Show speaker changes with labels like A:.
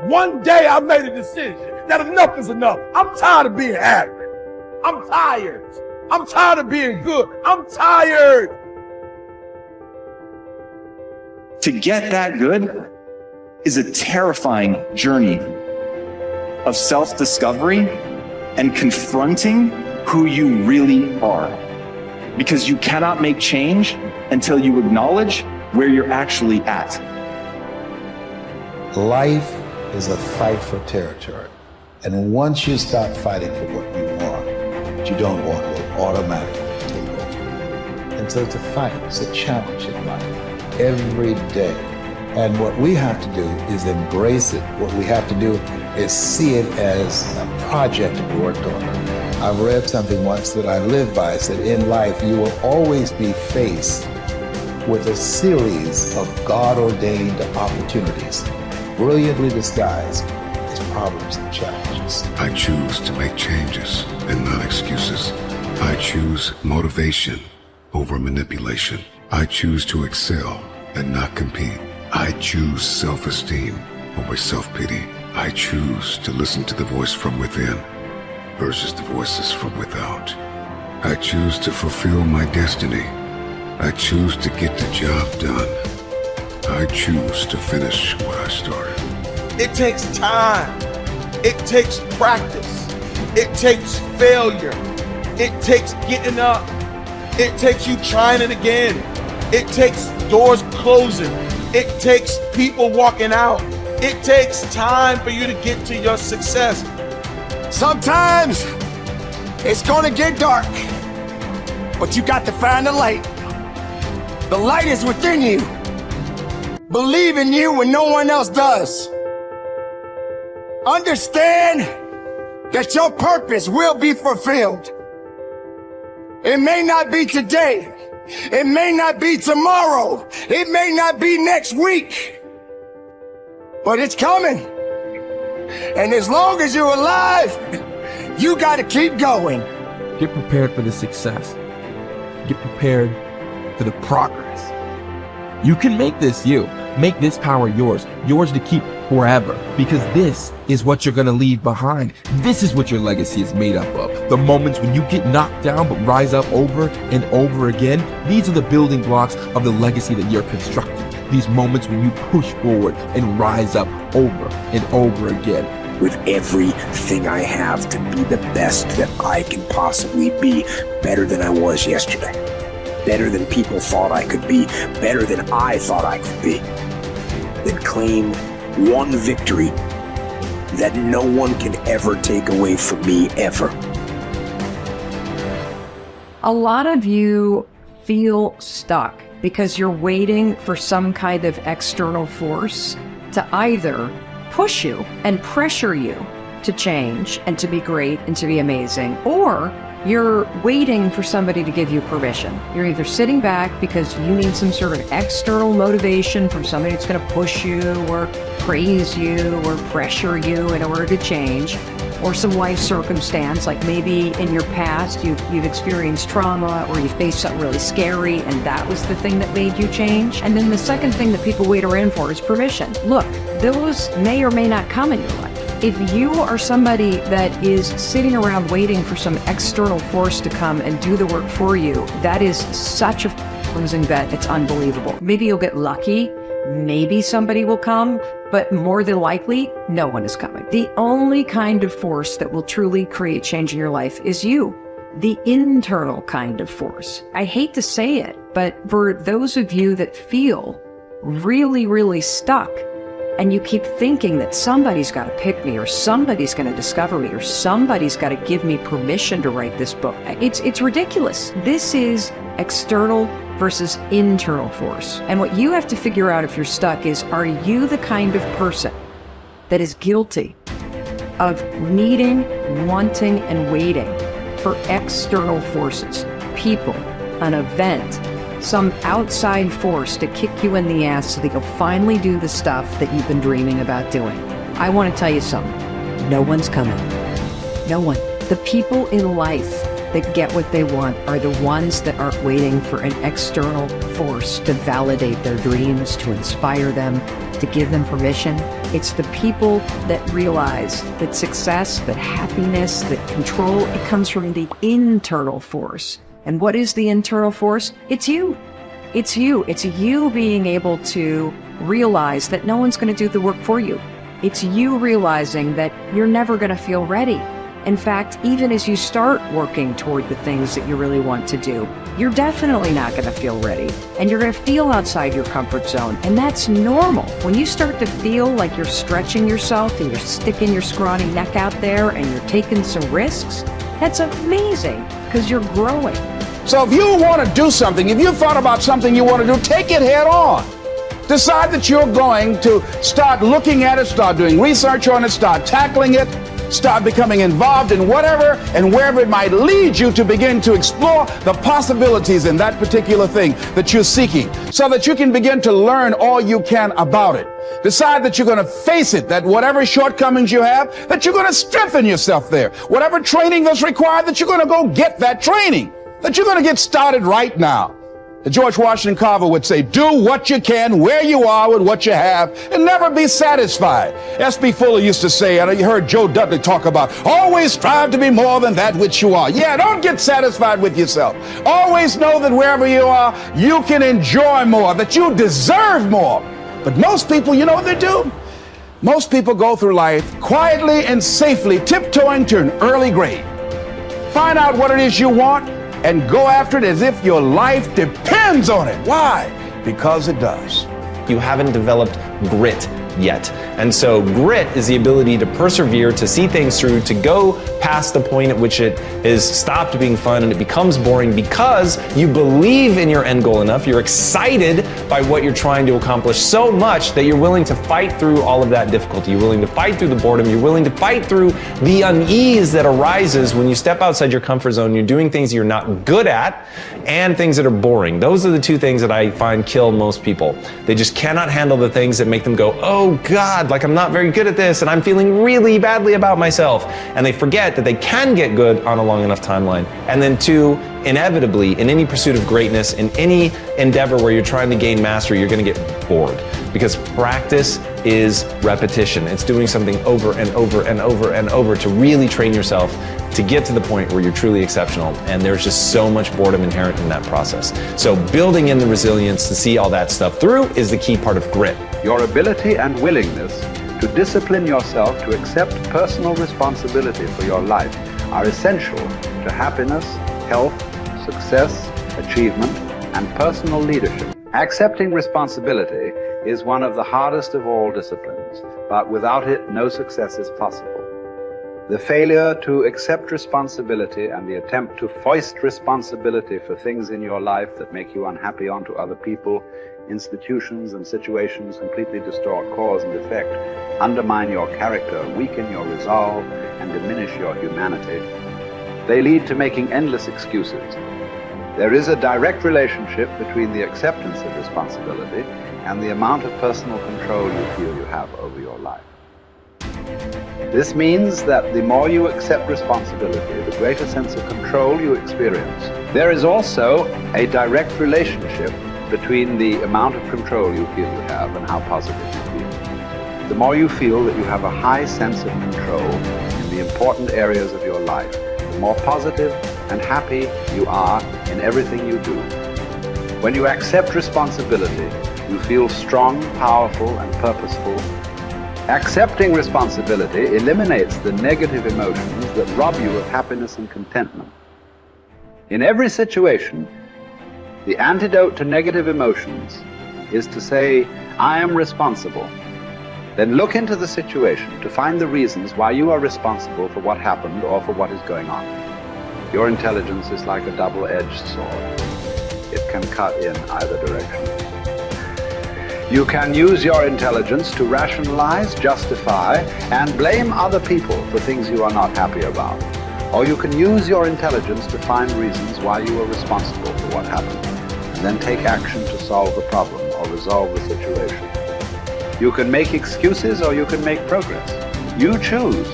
A: One day I made a decision that enough is enough. I'm tired of being average. I'm tired. I'm tired of being good. I'm tired.
B: To get that good is a terrifying journey of self-discovery and confronting who you really are. Because you cannot make change until you acknowledge where you're actually at.
C: Life is a fight for territory. And once you stop fighting for what you want, what you don't want will automatically take over. And so it's a fight, it's a challenge in life, every day. And what we have to do is embrace it. What we have to do is see it as a project to be worked on. I've read something once that I live by. It said, in life, you will always be faced with a series of God-ordained opportunities, brilliantly disguised as problems and challenges.
D: I choose to make changes and not excuses. I choose motivation over manipulation. I choose to excel and not compete. I choose self-esteem over self-pity. I choose to listen to the voice from within versus the voices from without. I choose to fulfill my destiny. I choose to get the job done. I choose to finish what I started.
A: It takes time. It takes practice. It takes failure. It takes getting up. It takes you trying it again. It takes doors closing. It takes people walking out. It takes time for you to get to your success.
E: Sometimes it's gonna get dark, but you got to find the light. The light is within you. Believe in you when no one else does. Understand that your purpose will be fulfilled. It may not be today. It may not be tomorrow. It may not be next week. But it's coming. And as long as you're alive, you got to keep going.
F: Get prepared for the success. Get prepared for the progress. You can make this you. Make this power yours. Yours to keep forever. Because this is what you're going to leave behind. This is what your legacy is made up of. The moments when you get knocked down but rise up over and over again. These are the building blocks of the legacy that you're constructing. These moments when you push forward and rise up over and over again.
G: With everything I have to be the best that I can possibly be, better than I was yesterday. Better than people thought I could be, better than I thought I could be. Then claim one victory that no one can ever take away from me, ever.
H: A lot of you feel stuck because you're waiting for some kind of external force to either push you and pressure you to change and to be great and to be amazing, or you're waiting for somebody to give you permission. You're either sitting back because you need some sort of external motivation from somebody that's going to push you or praise you or pressure you in order to change, or some life circumstance, like maybe in your past you've experienced trauma or you faced something really scary and that was the thing that made you change. And then the second thing that people wait around for is permission. Look, those may or may not come in your life. If you are somebody that is sitting around waiting for some external force to come and do the work for you, that is such a losing bet, it's unbelievable. Maybe you'll get lucky, maybe somebody will come, but more than likely, no one is coming. The only kind of force that will truly create change in your life is you, the internal kind of force. I hate to say it, but for those of you that feel really, really stuck, and you keep thinking that somebody's got to pick me, or somebody's going to discover me, or somebody's got to give me permission to write this book. It's ridiculous. This is external versus internal force. And what you have to figure out if you're stuck is, are you the kind of person that is guilty of needing, wanting, and waiting for external forces, people, an event, some outside force to kick you in the ass so that you'll finally do the stuff that you've been dreaming about doing? I want to tell you something. No one's coming. No one. The people in life that get what they want are the ones that aren't waiting for an external force to validate their dreams, to inspire them, to give them permission. It's the people that realize that success, that happiness, that control, it comes from the internal force. And what is the internal force? It's you. It's you. It's you being able to realize that no one's going to do the work for you. It's you realizing that you're never going to feel ready. In fact, even as you start working toward the things that you really want to do, you're definitely not going to feel ready. And you're going to feel outside your comfort zone. And that's normal. When you start to feel like you're stretching yourself and you're sticking your scrawny neck out there and you're taking some risks, that's amazing because you're growing.
I: So if you want to do something, if you've thought about something you want to do, take it head on. Decide that you're going to start looking at it, start doing research on it, start tackling it, start becoming involved in whatever and wherever it might lead you to begin to explore the possibilities in that particular thing that you're seeking so that you can begin to learn all you can about it. Decide that you're going to face it, that whatever shortcomings you have, that you're going to strengthen yourself there. Whatever training that's required, that you're going to go get that training, that you're going to get started right now. George Washington Carver would say, do what you can, where you are with what you have, and never be satisfied. S.B. Fuller used to say, and you heard Joe Dudley talk about, always strive to be more than that which you are. Yeah, don't get satisfied with yourself. Always know that wherever you are, you can enjoy more, that you deserve more. But most people, you know what they do? Most people go through life quietly and safely, tiptoeing to an early grave. Find out what it is you want, and go after it as if your life depends on it. Why? Because it does.
J: You haven't developed grit yet. And so grit is the ability to persevere, to see things through, to go past the point at which it is stopped being fun and it becomes boring because you believe in your end goal enough, you're excited by what you're trying to accomplish so much that you're willing to fight through all of that difficulty. You're willing to fight through the boredom. You're willing to fight through the unease that arises when you step outside your comfort zone. You're doing things you're not good at and things that are boring. Those are the two things that I find kill most people. They just cannot handle the things that make them go, oh God, like I'm not very good at this and I'm feeling really badly about myself. And they forget that they can get good on a long enough timeline. And then two, inevitably, in any pursuit of greatness, in any endeavor where you're trying to gain mastery, you're going to get bored. Because practice is repetition. It's doing something over and over and over and over to really train yourself to get to the point where you're truly exceptional. And there's just so much boredom inherent in that process. So building in the resilience to see all that stuff through is the key part of grit.
K: Your ability and willingness to discipline yourself to accept personal responsibility for your life are essential to happiness, health, success, achievement, and personal leadership. Accepting responsibility is one of the hardest of all disciplines, but without it, no success is possible. The failure to accept responsibility and the attempt to foist responsibility for things in your life that make you unhappy onto other people, institutions, and situations completely distort cause and effect, undermine your character, weaken your resolve, and diminish your humanity. They lead to making endless excuses. There is a direct relationship between the acceptance of responsibility and the amount of personal control you feel you have over your life. This means that the more you accept responsibility, the greater sense of control you experience. There is also a direct relationship between the amount of control you feel you have and how positive you feel. The more you feel that you have a high sense of control in the important areas of your life, the more positive and happy you are in everything you do. When you accept responsibility, you feel strong, powerful, and purposeful. Accepting responsibility eliminates the negative emotions that rob you of happiness and contentment. In every situation, the antidote to negative emotions is to say, I am responsible. Then look into the situation to find the reasons why you are responsible for what happened or for what is going on. Your intelligence is like a double-edged sword. It can cut in either direction. You can use your intelligence to rationalize, justify, and blame other people for things you are not happy about. Or you can use your intelligence to find reasons why you are responsible for what happened, and then take action to solve the problem or resolve the situation. You can make excuses or you can make progress. You choose.